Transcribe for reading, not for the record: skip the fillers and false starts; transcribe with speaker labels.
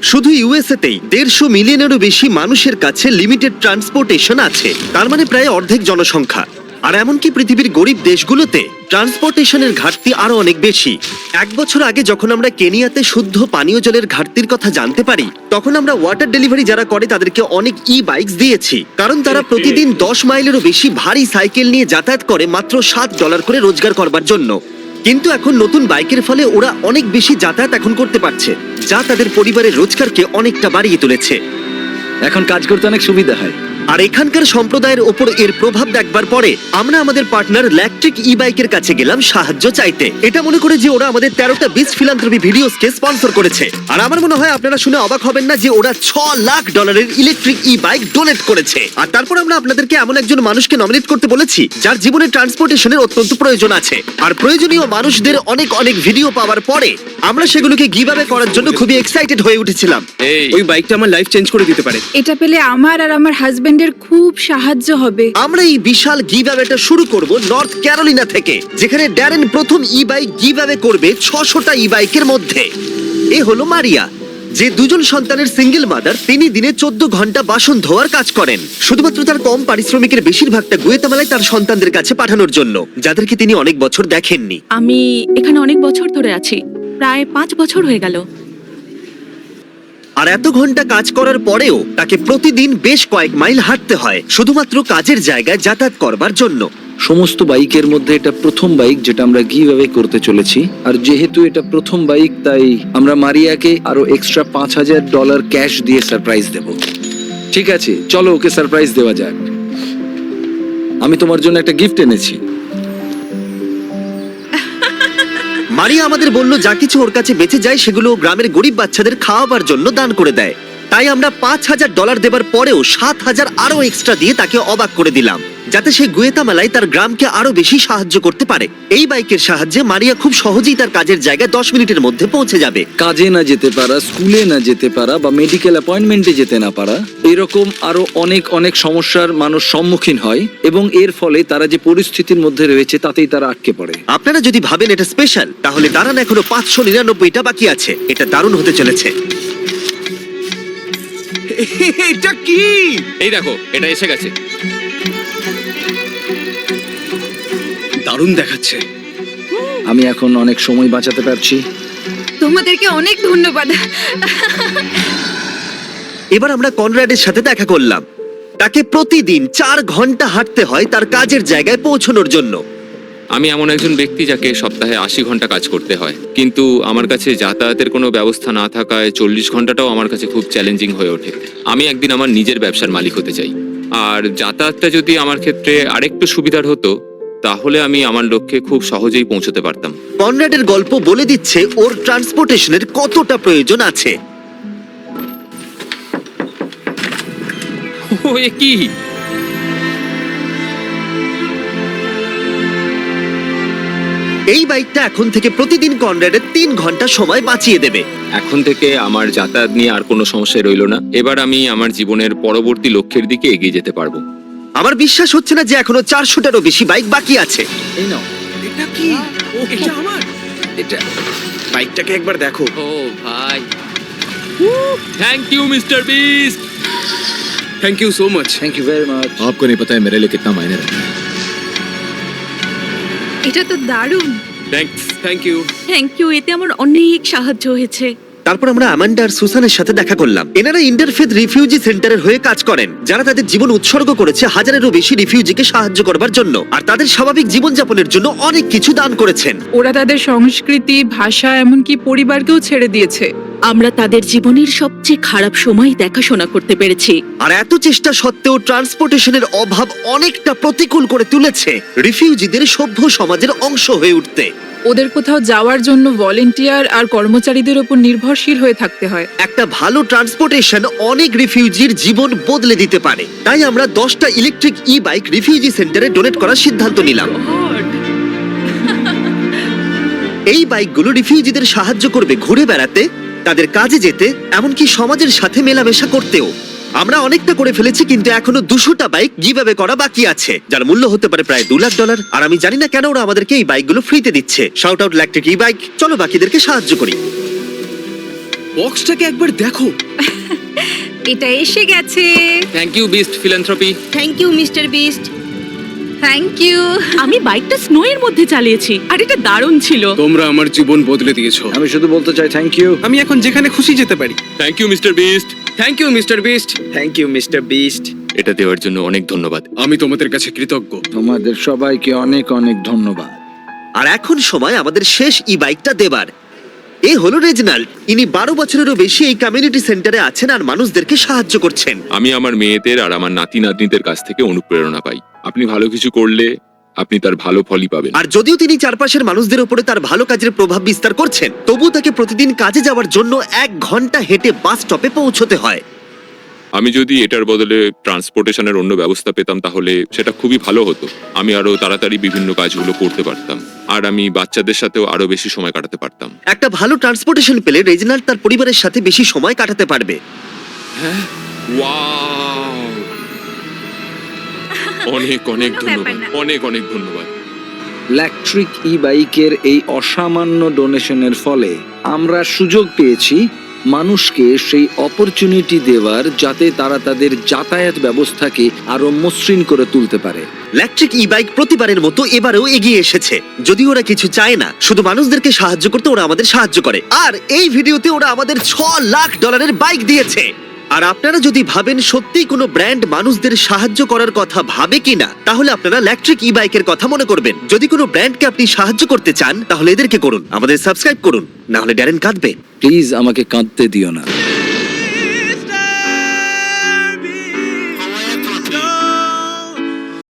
Speaker 1: শুধু ইউএসএতেই 150 মিলিয়নেরও বেশি মানুষের কাছে লিমিটেড ট্রান্সপোর্টেশন আছে, তার মানে প্রায় অর্ধেক জনসংখ্যা। আর এমনকি পৃথিবীর গরিব দেশগুলোতে ট্রান্সপোর্টেশনের ঘাটতি আরো অনেক বেশি। 1 বছর আগে যখন আমরা কেনিয়াতে শুদ্ধ পানীয় জলের ঘাটতির কথা জানতে পারি, তখন আমরা ওয়াটার ডেলিভারি যারা করে তাদেরকে অনেক বাইকস দিয়েছি, কারণ তারা প্রতিদিন 10 মাইলেরও বেশি ভারী সাইকেল নিয়ে যাতায়াত করে মাত্র $7 করে রোজগার করবার জন্য। কিন্তু এখন নতুন বাইকের ফলে ওরা অনেক বেশি যাতায়াত এখন করতে পারছে, যা তাদের পরিবারের রোজগারকে অনেকটা বাড়িয়ে তুলেছে।
Speaker 2: এখন কাজ করতে অনেক সুবিধা হয়।
Speaker 1: আর এখানকার সম্প্রদায়ের ওপর এর প্রভাব দেখবার পরে আমরা আমাদের পার্টনার ইলেকট্রিক বাইকের কাছে গেলাম সাহায্য চাইতে, এটা মনে করে যে ওরা আমাদের 13টা বিচ ফিলান্থ্রপি ভিডিওসকে স্পন্সর করেছে। আর আমার মনে হয় আপনারা শুনে অবাক হবেন না যে ওরা $6 লাখ ইলেকট্রিক বাইক ডোনেট করেছে। আর তারপর আমরা আপনাদেরকে এমন একজন মানুষকে নমিনেট করতে বলেছি যার জীবনে ট্রান্সপোর্টেশনের অত্যন্ত প্রয়োজন আছে। আর প্রয়োজনীয় মানুষদের অনেক অনেক ভিডিও পাওয়ার পরে আমরা সেগুলোকে গিভঅ্যাওয়ে করার জন্য খুবই এক্সাইটেড হয়ে উঠেছিলাম।
Speaker 3: ওই বাইকটা আমার লাইফ চেঞ্জ করে দিতে পারে।
Speaker 4: এটা পেলে আমার আর আমার হাজবেন্ডের খুব সাহায্য হবে।
Speaker 1: আমরা এই বিশাল গিভঅ্যাওয়েটা শুরু করব নর্থ ক্যারোলিনা থেকে, যেখানে ড্যারেন প্রথম বাইক গিভঅ্যাওয়ে করবে 600টা বাইকের মধ্যে। এ হলো মারিয়া, যে 2জন সন্তানের সিঙ্গেল মাদার। তিনি দিনে 14 ঘন্টা বাসন ধোয়ার কাজ করেন, শুধুমাত্র তার কম পারিশ্রমিকের বেশিরভাগটা গুয়েতামালায় তার সন্তানদের কাছে পাঠানোর জন্য, যাদেরকে তিনি অনেক বছর দেখেননি।
Speaker 5: আমি এখানে অনেক বছর ধরে আছি, প্রায় 5 বছর হয়ে গেল।
Speaker 1: আর এত ঘন্টা কাজ করার পরেও তাকে প্রতিদিন বেশ কয়েক মাইল হাঁটতে হয় শুধুমাত্র কাজের জায়গায় যাতায়াত করবার জন্য।
Speaker 2: সমস্ত বাইকের মধ্যে এটা প্রথম বাইক যেটা আমরা গিভঅ্যাওয়ে করতে চলেছি। আর যেহেতু এটা প্রথম বাইক, তাই আমরা মারিয়াকে আরো এক্সট্রা $5000 ক্যাশ দিয়ে সারপ্রাইজ দেব। ঠিক আছে, চলো ওকে সারপ্রাইজ দেওয়া যাক। আমি তোমার জন্য একটা গিফট এনেছি।
Speaker 1: মারিয়া আমাদের বলল যা কিছু ওর কাছে বেঁচে যায় সেগুলো ও গ্রামের গরিব বাচ্চাদের খাওয়াবার জন্য দান করে দেয়। তাই আমরা $5000 দেবার পরেও 7000 আরো এক্সট্রা দিয়ে তাকে অবাক করে দিলাম, যাতে সে গুয়েতামালায় তার গ্রামকে আরো বেশি সাহায্য করতে পারে। এই বাইকের সাহায্যে মারিয়া খুব সহজেই তার কাজের জায়গায় 10 মিনিটের মধ্যে পৌঁছে যাবে।
Speaker 2: কাজে না যেতে পারা, স্কুলে না যেতে পারা বা মেডিকেল অ্যাপয়েন্টমেন্টে যেতে না পারা, এরকম আরো অনেক অনেক সমস্যার মানুষ সম্মুখীন হয়, এবং এর ফলে তারা যে পরিস্থিতির মধ্যে রয়েছে তাতেই তারা আটকে পড়ে।
Speaker 1: আপনারা যদি ভাবেন এটা স্পেশাল, তাহলে দাঁড়ান, এখনো 599টা বাকি আছে। এটা দারুণ হতে চলেছে।
Speaker 3: এটা কি?
Speaker 6: এই দেখো, এটা এসে গেছে।
Speaker 3: দারুণ দেখাচ্ছে।
Speaker 2: আমি এখন অনেক সময় বাঁচাতে পারছি।
Speaker 4: তোমাদেরকে অনেক ধন্যবাদ।
Speaker 1: এবার আমরা কনরাডের সাথে দেখা করলাম। তাকে প্রতিদিন 4 ঘন্টা হাঁটতে হয় তার কাজের জায়গায় পৌঁছানোর জন্য।
Speaker 6: আমি এমন একজন ব্যক্তি যাকে সপ্তাহে 80 ঘন্টা কাজ করতে হয়, কিন্তু আমার কাছে যাতায়াতের কোনো ব্যবস্থা না থাকায় 40 ঘন্টাটাও আমার কাছে খুব চ্যালেঞ্জিং হয়ে ওঠে। আমি একদিন আমার নিজের ব্যবসার মালিক হতে চাই, আর যাতায়াতটা যদি আমার ক্ষেত্রে আরেকটু সুবিধার হতো, তাহলে আমি আমার লক্ষ্যে খুব সহজেই পৌঁছতে পারতাম।
Speaker 1: কনরাডের গল্প বলে দিচ্ছে ওর ট্রান্সপোর্টেশনের কতটা প্রয়োজন আছে।
Speaker 6: ও, এ কি?
Speaker 1: এই বাইকটা এখন থেকে প্রতিদিন কনরাডের 3 ঘন্টা সময় বাঁচিয়ে দেবে।
Speaker 6: এখন থেকে আমার যাতায়াত নিয়ে আর কোনো সমস্যা রইল না। এবার আমি আমার জীবনের পরবর্তী লক্ষ্যের দিকে এগিয়ে যেতে পারবো।
Speaker 1: আমার বিশ্বাস হচ্ছে না যে এখনো 400টারও বেশি বাইক বাকি আছে।
Speaker 2: এই নাও,
Speaker 3: এটা কি? এটা আমার।
Speaker 2: এটা
Speaker 3: বাইকটাকে একবার দেখো।
Speaker 6: ও ভাই, thank you mister Beast.
Speaker 3: Thank you so much.
Speaker 2: Thank you very much.
Speaker 7: आपको नहीं पता है मेरे लिए कितना मायने रखता है।
Speaker 4: এটা তো দারুণ।
Speaker 6: Thanks.
Speaker 3: Thank you.
Speaker 5: Thank you, এতে আমার অনেক সাহায্য হয়েছে।
Speaker 1: তারপর আমরা অ্যামান্ডা আর সুসানের সাথে দেখা করলাম। এনারা ইন্টারফেথ রিফিউজি সেন্টারের হয়ে কাজ করেন, যারা তাদের জীবন উৎসর্গ করেছে হাজারেরও বেশি রিফিউজিকে সাহায্য করবার জন্য, আর তাদের স্বাভাবিক জীবনযাপনের জন্য অনেক কিছু দান করেছেন।
Speaker 4: ওরা তাদের সংস্কৃতি, ভাষা, এমনকি পরিবারকেও ছেড়ে দিয়েছে।
Speaker 5: আমরা তাদের জীবনের সবচেয়ে খারাপ সময় দেখাশোনা করতে পেরেছি।
Speaker 1: আর এত চেষ্টা সত্ত্বেও ট্রান্সপোর্টেশনের অভাব অনেকটা প্রতিকূল করে তুলেছে রিফিউজিদের সভ্য সমাজের অংশ হয়ে উঠতে।
Speaker 4: ওদের কোথাও যাওয়ার জন্য ভলেন্টিয়ার আর কর্মচারীদের উপর নির্ভরশীল হয়ে থাকতে হয়।
Speaker 1: একটা ভালো ট্রান্সপোর্টেশন অনেক রিফিউজির জীবন বদলে দিতে পারে। তাই আমরা 10টা ইলেকট্রিক বাইক রিফিউজি সেন্টারে ডোনেট করার সিদ্ধান্ত নিলাম। এই বাইকগুলো রিফিউজিদের সাহায্য করবে ঘুরে বেড়াতে, তাদের কাজে যেতে, এমনকি সমাজের সাথে মেলামেশা করতেও। আমরা অনেকটা করে ফেলেছি, কিন্তু এখনো 200টা বাইক গিভঅ্যাওয়ে করা বাকি আছে, যার মূল্য হতে পারে প্রায় $2 লাখ। আর আমি জানি না কেন ওরা আমাদেরকে এই বাইকগুলো ফ্রিতে দিচ্ছে। Shout out electric bike. চলো বাকিদেরকে সাহায্য করি।
Speaker 3: বক্সটাকে একবার দেখো।
Speaker 8: এটা এসে গেছে।
Speaker 6: Thank you Beast philanthropy.
Speaker 8: Thank you mister Beast.
Speaker 4: Thank you.
Speaker 5: আমি বাইকটা স্নো এর মধ্যে চালিয়েছি আর এটা দারুণ ছিল।
Speaker 3: তোমরা আমার জীবন বদলে দিয়েছো।
Speaker 2: আমি শুধু বলতে চাই থ্যাংক ইউ।
Speaker 3: আমি এখন যেখানে খুশি যেতে পারি।
Speaker 6: Thank you mister Beast.
Speaker 3: Thank you mister Beast.
Speaker 9: Thank you mister Beast.
Speaker 6: এটা দেওয়ার জন্য অনেক ধন্যবাদ।
Speaker 3: আমি তোমাদের কাছে কৃতজ্ঞ।
Speaker 2: তোমাদের সবাইকে অনেক অনেক ধন্যবাদ।
Speaker 1: আর এখন সময় আমাদের শেষ ই বাইকটা দেবার। এ হলো রেজনাল্ড। ইনি 12 বছরেরও বেশি এই কমিউনিটি সেন্টারে আছেন আর মানুষদেরকে সাহায্য করছেন।
Speaker 6: আমি আমার মেয়েদের আর আমার নাতি নাতনিদের কাছ থেকে অনুপ্রেরণা পাই। আপনি ভালো কিছু করলে আপনি তার ভালো ফলই পাবেন।
Speaker 1: আর যদিও তিনি চারপাশের মানুষদের উপরে তার ভালো কাজের প্রভাব বিস্তার করছেন, তবুও তাকে প্রতিদিন কাজে যাওয়ার জন্য 1 ঘন্টা হেঁটে বাস স্টপে পৌঁছতে হয়।
Speaker 6: আমি যদি এটার বদলে ট্রান্সপোর্টেশনের অন্য ব্যবস্থা পেতাম তাহলে সেটা খুবই ভালো হতো। আমি আরো তাড়াতাড়ি বিভিন্ন কাজগুলো করতে পারতাম আর আমি বাচ্চাদের সাথেও আরো বেশি সময় কাটাতে পারতাম।
Speaker 1: একটা ভালো ট্রান্সপোর্টেশন পেলে রেজনাল্ড তার পরিবারের সাথে বেশি সময় কাটাতে পারবে।
Speaker 6: ওয়াও! অনেক অনেক
Speaker 8: কোনো ব্যাপার
Speaker 6: ধন্যবাদ,
Speaker 8: না।
Speaker 6: অনেক অনেক ধন্যবাদ।
Speaker 2: ইলেকট্রিক ই বাইকের এই অসামান্য ডোনেশনের ফলে আমরা সুযোগ পেয়েছি মানুষকে সেই অপরচুনিটি দেওয়ার, যাতে তারা তাদের যাতায়াত ব্যবস্থাকে আরো মসৃণ করে তুলতে পারে।
Speaker 1: ইলেকট্রিক ই বাইক প্রতিবারের মতো এবারেও এগিয়ে এসেছে। যদি ওরা কিছু চায় না, শুধু মানুষদেরকে সাহায্য করতে ওরা আমাদের সাহায্য করে। আর এই ভিডিওতে ওরা আমাদের $6 লাখ বাইক দিয়েছে। আর আপনারা যদি ভাবেন সত্যি কোনো ব্র্যান্ড মানুষদের সাহায্য করার কথা ভাবে কিনা, তাহলে আপনারা ইলেকট্রিক ই বাইকের কথা মনে করবেন। যদি কোনো ব্র্যান্ডকে আপনি সাহায্য করতে চান, তাহলে এদেরকে করুন, আমাদের সাবস্ক্রাইব করুন, না হলে ড্যারেন কাঁদবে।
Speaker 2: প্লিজ আমাকে কাঁদতে দিও না।